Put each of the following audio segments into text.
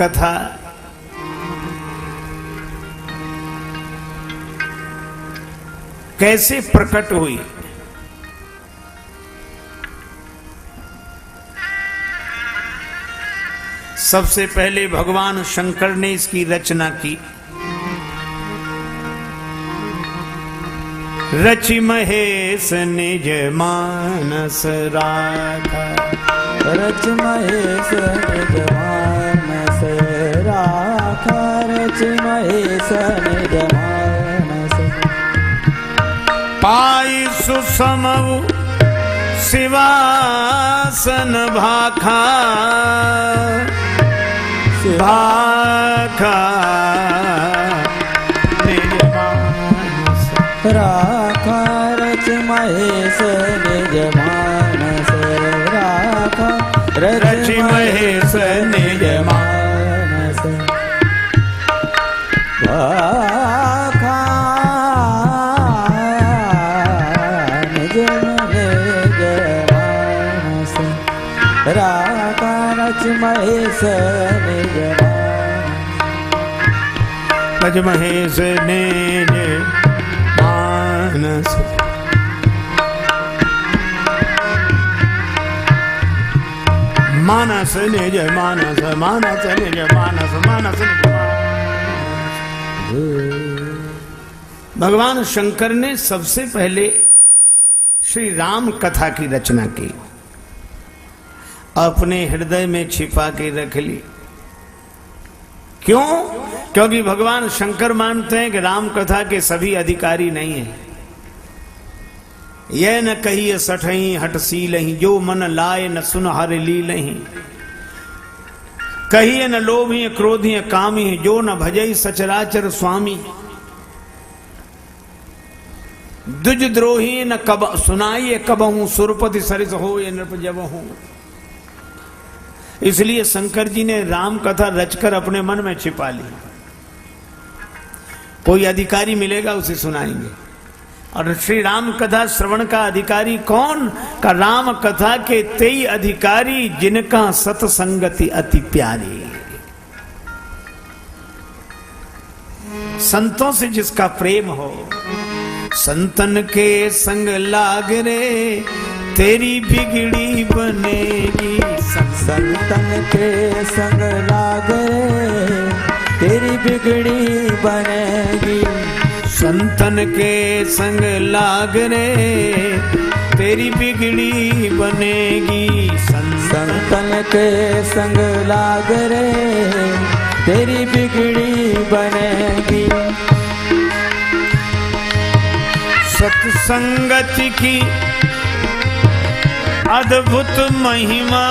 कथा कैसे प्रकट हुई। सबसे पहले भगवान शंकर ने इसकी रचना की। रचि महेश निज मानस राखा, रच महेश निज मानस राखा, रच महेश निज मानस। पाई सुसमउ शिवासन भाखा, भाखा निज मानस राखा, रच महेश निज मानस राखा, रच महेश निज मानस राखा, निज मानस राखा, रच महेश निज रच महेश निज मानस। मानस निज मानस, मानस निज मानस, मानस निज मानस। भगवान शंकर ने सबसे पहले श्री राम कथा की रचना की, अपने हृदय में छिपा के रख ली। क्यों? क्योंकि भगवान शंकर मानते हैं कि राम कथा के सभी अधिकारी नहीं हैं। यह न कहिए सठही हटसीलही, जो मन लाए न सुन हर लीलही। कहिए न लोभी क्रोधी कामी, जो न भजई सचराचर स्वामी। दुज द्रोही न कब सुनाइए कबहू, सुरपति सरिस हो ये नृप जब हूं। इसलिए शंकर जी ने राम कथा रचकर अपने मन में छिपा ली। कोई अधिकारी मिलेगा उसे सुनाएंगे। और श्री राम कथा श्रवण का अधिकारी कौन? का राम कथा के 23 अधिकारी, जिनका सत्संगति अति प्यारी। संतों से जिसका प्रेम हो। संतन के संग लाग रे, तेरी बिगड़ी बनेगी। संतन के संग लाग रे, तेरी बिगड़ी बनेगी। संतन के संग लाग रे, तेरी बिगड़ी बनेगी। संतन के संग लाग रे, तेरी बिगड़ी बनेगी। सत्संगति की अद्भुत महिमा,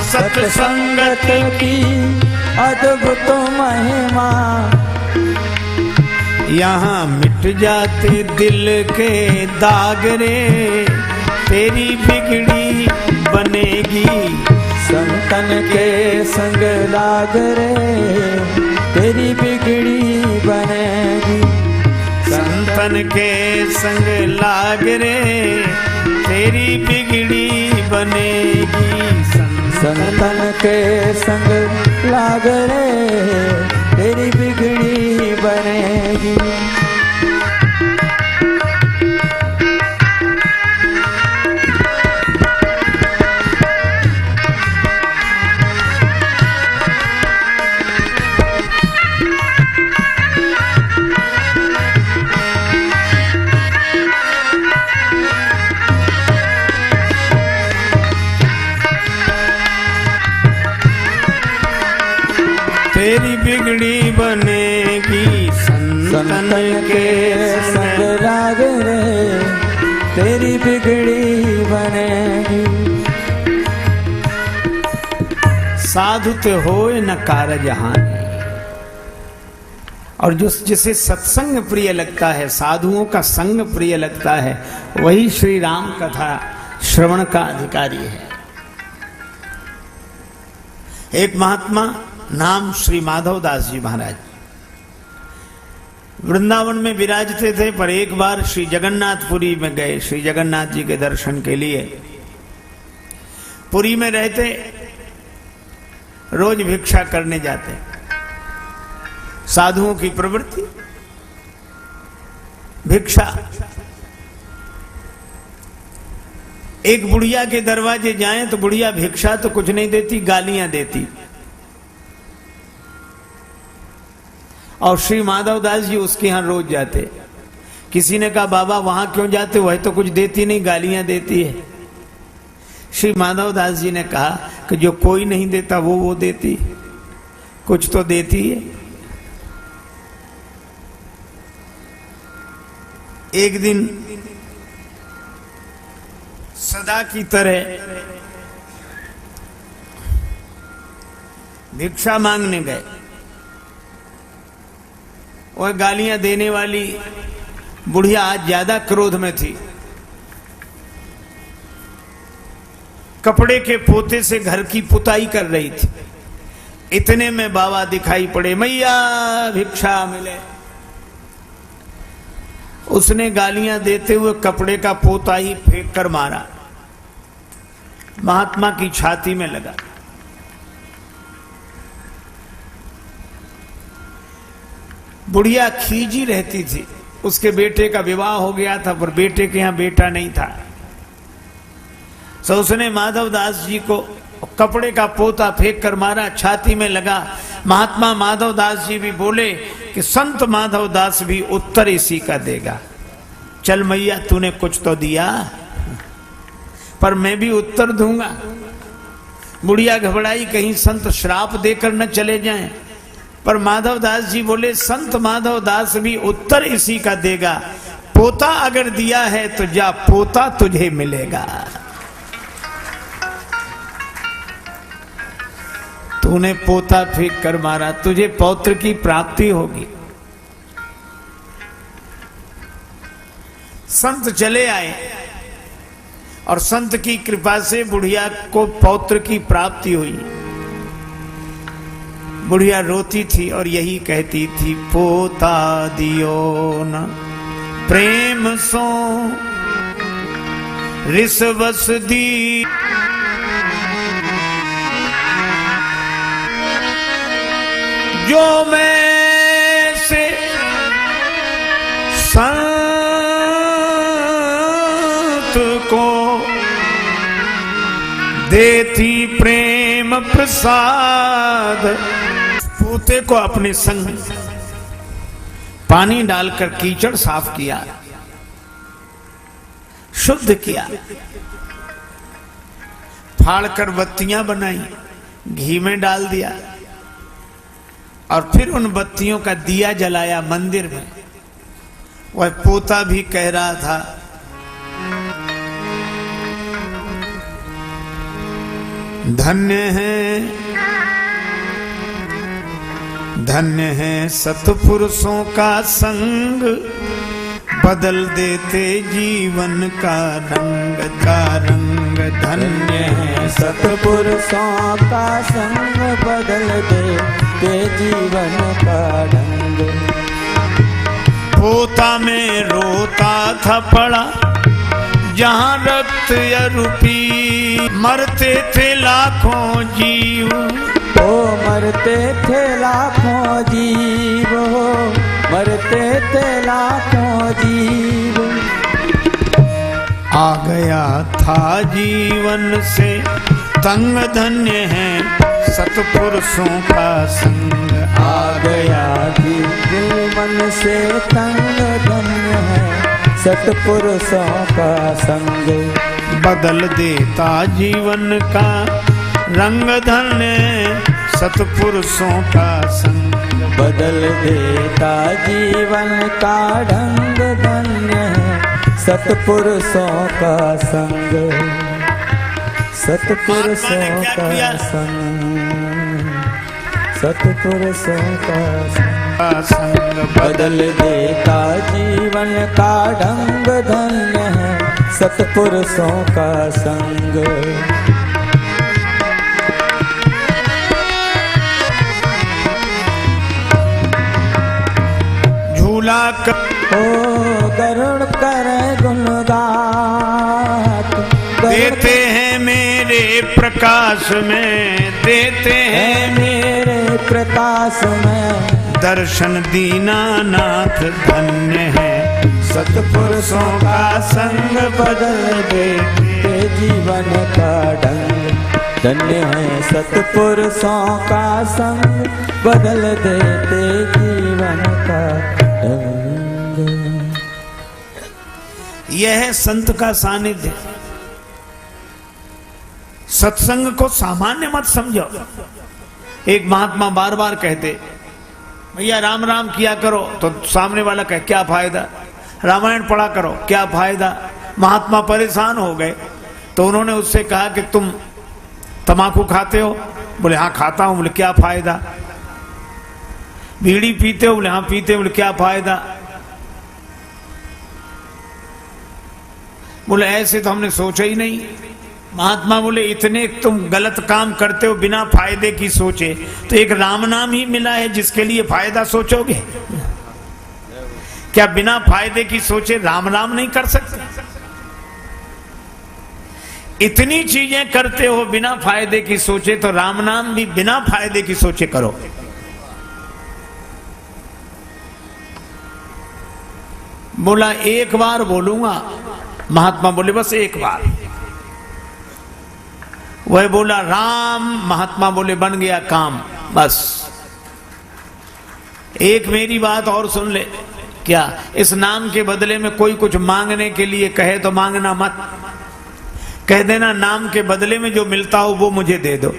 सत्संगत की अद्भुत महिमा। यहाँ मिट जाते दिल के दाग रे, तेरी बिगड़ी बनेगी। संतन के संग लाग रे, तेरी बिगड़ी बनेगी। संतन के संग लाग रे, तेरी बिगड़ी बनेगी। संतन के संग लाग रे, तेरी बिगड़ी बनेगी। तेरी बिगड़ी बनेगी। संतन के संग लाग रे, तेरी बिगड़ी बनेगी। साधु ते होए न कारज हानि। और जो जिसे सत्संग प्रिय लगता है, साधुओं का संग प्रिय लगता है, वही श्री राम कथा श्रवण का अधिकारी है। एक महात्मा नाम श्री माधव दास जी महाराज वृंदावन में विराजते थे, पर एक बार श्री जगन्नाथपुरी में गए श्री जगन्नाथ जी के दर्शन के लिए। पुरी में रहते रोज भिक्षा करने जाते हैं। साधुओं की प्रवृत्ति भिक्षा। एक बुढ़िया के दरवाजे जाएं तो बुढ़िया भिक्षा तो कुछ नहीं देती, गालियां देती। और श्री माधव दास जी उसके यहां रोज जाते। किसी ने कहा बाबा वहां क्यों जाते, वह तो कुछ देती नहीं, गालियां देती है। श्री माधव दास जी ने कहा कि जो कोई नहीं देता वो देती, कुछ तो देती है। एक दिन सदा की तरह भिक्षा मांगने गए। वह गालियां देने वाली बुढ़िया आज ज्यादा क्रोध में थी। कपड़े के पोते से घर की पुताई कर रही थी। इतने में बाबा दिखाई पड़े, मैया भिक्षा मिले। उसने गालियां देते हुए कपड़े का पोता ही फेंक कर मारा, महात्मा की छाती में लगा। बुढ़िया खींची रहती थी। उसके बेटे का विवाह हो गया था, पर बेटे के यहां बेटा नहीं था। सो उसने माधव दास जी को कपड़े का पोता फेंक कर मारा, छाती में लगा। महात्मा माधव दास जी भी बोले कि संत माधव दास भी उत्तर इसी का देगा। चल मैया तूने कुछ तो दिया, पर मैं भी उत्तर दूंगा। बुढ़िया घबराई कहीं संत श्राप देकर न चले जाएं। पर माधव दास जी बोले संत माधव दास भी उत्तर इसी का देगा। पोता अगर दिया है तो जा, पोता तुझे मिलेगा। तूने पोता फेंक कर मारा, तुझे पौत्र की प्राप्ति होगी। संत चले आए और संत की कृपा से बुढ़िया को पौत्र की प्राप्ति हुई। बुढ़िया रोती थी और यही कहती थी, पोता दियो न प्रेम सो रिसवस दी। जो मैं से संत को देती प्रेम प्रसाद। पोते को अपने संग पानी डालकर कीचड़ साफ किया, शुद्ध किया, फाड़कर बत्तियां बनाई, घी में डाल दिया और फिर उन बत्तियों का दिया जलाया मंदिर में। वह पोता भी कह रहा था, धन्य है सत्पुरुषों का संग, बदल देते जीवन का रंग का रंग। धन्य है सत्पुरुषों का संग, बदल देते जीवन का रंग। पोता में रोता था पड़ा, जहाँ रक्त अरूपी, मरते थे लाखों जीव। ओ मरते थे लाखों जीव, मरते थे लाखों जीव। आ गया था जीवन से तंग, धन्य है सत्पुरुषों का संग। आ गया जीवन से तंग, धन्य है सत्पुरुषों का संग। बदल देता जीवन का रंग, धन्य सत्पुरुषों का संग। बदल देता जीवन का ढंग, धन्य है सत्पुरुषों का संग। सत्पुरुषों का संग, सत्पुरुषों का संग। बदल देता जीवन का ढंग, धन्य है सत्पुरुषों का संग। झूला ओ गरुड़ कर गुणगात, देते हैं मेरे मेरे प्रकाश में देते हैं, मेरे प्रकाश में दर्शन दीनानाथ धन्य है। सतपुरुषों का संग बदल देते जीवन का ढंग, धन्य है सतपुरुषों का संग बदल देते जीवन का ढंग। यह है संत का सानिध्य। सत्संग को सामान्य मत समझो। एक महात्मा बार बार कहते, भैया राम राम किया करो, तो सामने वाला कहे क्या फायदा, रामायण पढ़ा करो क्या फायदा। महात्मा परेशान हो गए तो उन्होंने उससे कहा कि तुम तमाकू खाते हो? बोले हाँ खाता हूं। बोले क्या फायदा? बीड़ी पीते हो? बोले हाँ पीते। बोले क्या फायदा? बोले ऐसे तो हमने सोचा ही नहीं। महात्मा बोले इतने तुम गलत काम करते हो बिना फायदे की सोचे, तो एक राम नाम ही मिला है जिसके लिए फायदा सोचोगे? क्या बिना फायदे की सोचे राम नाम नहीं कर सकते? इतनी चीजें करते हो बिना फायदे की सोचे, तो राम नाम भी बिना फायदे की सोचे करो। बोला एक बार बोलूंगा। महात्मा बोले बस एक बार। वह बोला राम, महात्मा बोले बन गया काम। बस एक मेरी बात और सुन ले। क्या? इस नाम के बदले में कोई कुछ मांगने के लिए कहे तो मांगना मत। कह देना नाम के बदले में जो मिलता हो वो मुझे दे दो,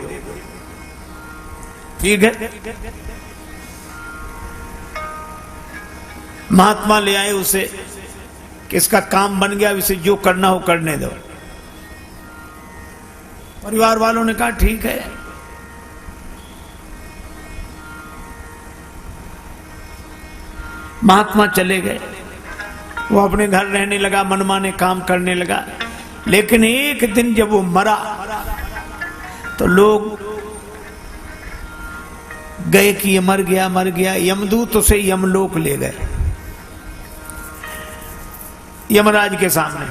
ठीक है? महात्मा ले आए उसे कि इसका काम बन गया, इसे जो करना हो करने दो। परिवार वालों ने कहा ठीक है। महात्मा चले गए। वो अपने घर रहने लगा, मनमाने काम करने लगा। लेकिन एक दिन जब वो मरा तो लोग गए कि ये मर गया मर गया। यमदूत उसे यमलोक ले गए, यमराज के सामने।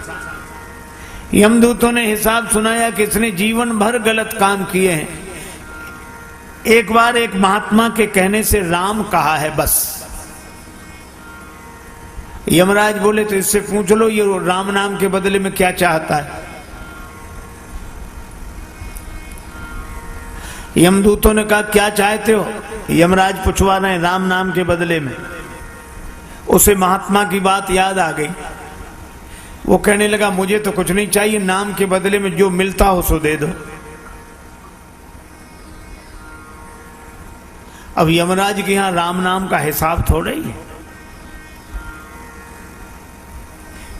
यमदूतों ने हिसाब सुनाया कि इसने जीवन भर गलत काम किए हैं, एक बार एक महात्मा के कहने से राम कहा है बस। यमराज बोले तो इससे पूछ लो ये राम नाम के बदले में क्या चाहता है। यमदूतों ने कहा क्या चाहते हो? यमराज पूछवा रहे राम नाम के बदले में। उसे महात्मा की बात याद आ गई। वो कहने लगा मुझे तो कुछ नहीं चाहिए, नाम के बदले में जो मिलता हो सो दे दो। अब यमराज के यहां राम नाम का हिसाब थोड़ा ही है।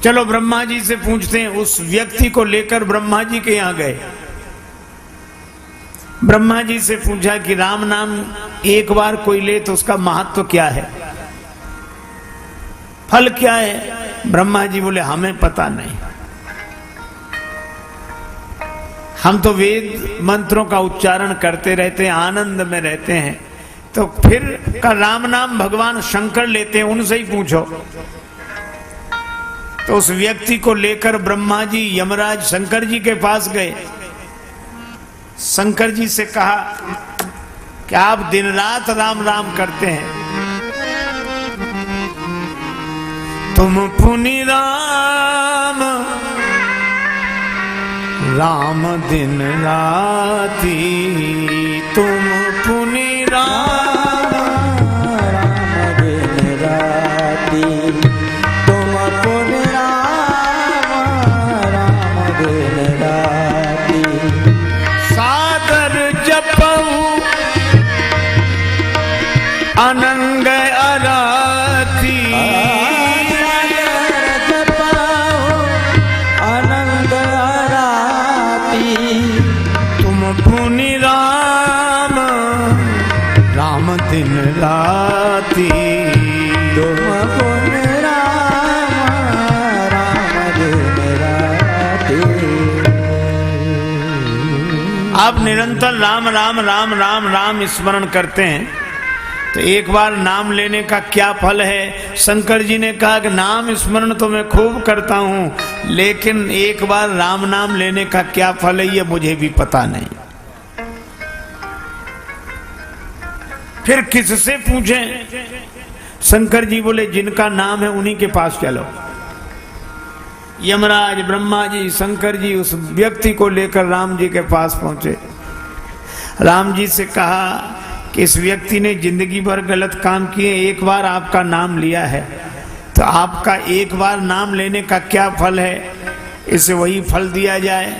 चलो ब्रह्मा जी से पूछते हैं। उस व्यक्ति को लेकर ब्रह्मा जी के यहां गए। ब्रह्मा जी से पूछा कि राम नाम एक बार कोई ले तो उसका महत्व क्या है, फल क्या है? ब्रह्मा जी बोले हमें पता नहीं, हम तो वेद मंत्रों का उच्चारण करते रहते हैं, आनंद में रहते हैं। तो फिर का राम नाम भगवान शंकर लेते हैं, उनसे ही पूछो। तो उस व्यक्ति को लेकर ब्रह्मा जी यमराज शंकर जी के पास गए। शंकर जी से कहा कि आप दिन रात राम राम करते हैं, तुम पुनि राम राम दिन राती, तुम पुनि राम राम दिन राती, तुम पुनि राम राम दिन राती। सादर जपऊ अनंग अराती, पुनि राम राम दिन राती, तुम पुनि राम राम दिन राती। आप निरंतर राम राम राम राम राम स्मरण करते हैं तो एक बार नाम लेने का क्या फल है? शंकर जी ने कहा कि नाम स्मरण तो मैं खूब करता हूं, लेकिन एक बार राम नाम लेने का क्या फल है ये मुझे भी पता नहीं। फिर किससे पूछें? शंकर जी बोले जिनका नाम है उन्हीं के पास चलो। यमराज, ब्रह्मा जी, शंकर जी उस व्यक्ति को लेकर राम जी के पास पहुंचे। राम जी से कहा कि इस व्यक्ति ने जिंदगी भर गलत काम किए, एक बार आपका नाम लिया है, तो आपका एक बार नाम लेने का क्या फल है, इसे वही फल दिया जाए।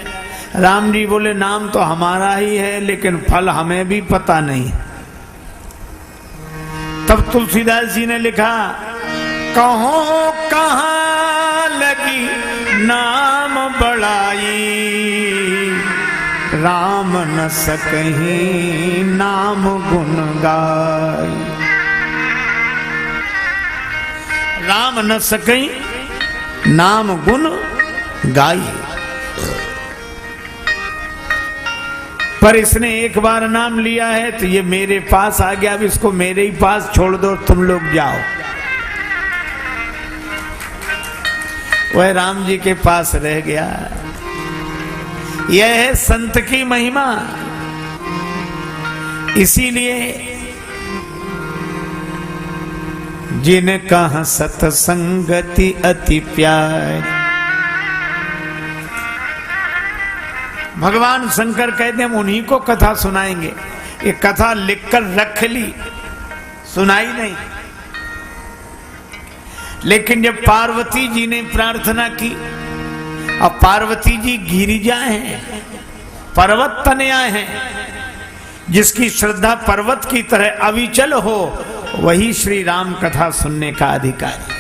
राम जी बोले नाम तो हमारा ही है, लेकिन फल हमें भी पता नहीं। तब तुलसीदास जी ने लिखा, कहो कहाँ लगी नाम बड़ाई, राम न सकहीं नाम गुण गाई। राम न सकहीं नाम गुण गाई। पर इसने एक बार नाम लिया है तो ये मेरे पास आ गया, अब इसको मेरे ही पास छोड़ दो, तुम लोग जाओ। वह राम जी के पास रह गया। यह है संत की महिमा। इसीलिए जिनका सत्संगति अति प्यार, भगवान शंकर कहते हैं हम उन्हीं को कथा सुनाएंगे। ये कथा लिखकर रख ली, सुनाई नहीं। लेकिन जब पार्वती जी ने प्रार्थना की, अब पार्वती जी गिरिजा हैं, पर्वत तनया हैं, जिसकी श्रद्धा पर्वत की तरह अविचल हो, वही श्री राम कथा सुनने का अधिकारी।